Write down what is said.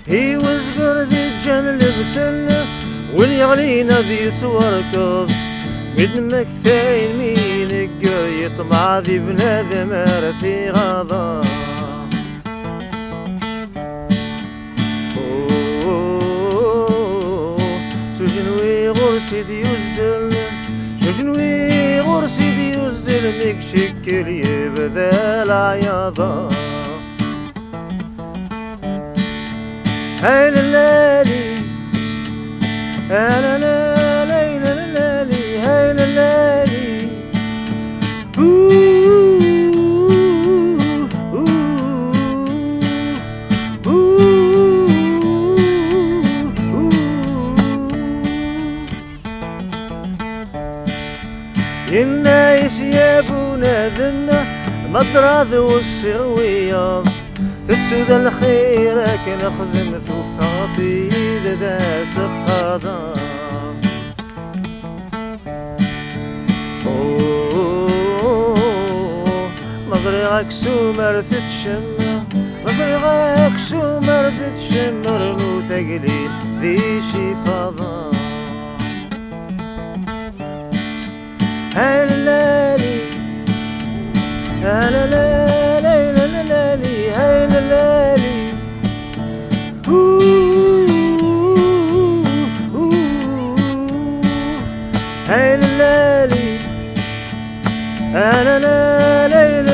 He was gonna be generally بثلة واليغلينا ذي سوركض مدن مكثاين مينك يطمع ذي بنادم في غضا سجنوي غرسي دي يزل سجنوي غرسي دي يزل ميك شكل يبذا العياضة هاي للالي انا لا ليلى للالي هاي للالي النايس يابونا ذنا مضراذ والسغوية تسود الخير كنخدم ثوفاطي ذا سقاضا مضري عكسو مرث تشم مضري عكسو مرث تشم رنو ثقلين ذي شفاضا هاي للالي هاي للالي هاي للالي هاي للالي انا لا ليلى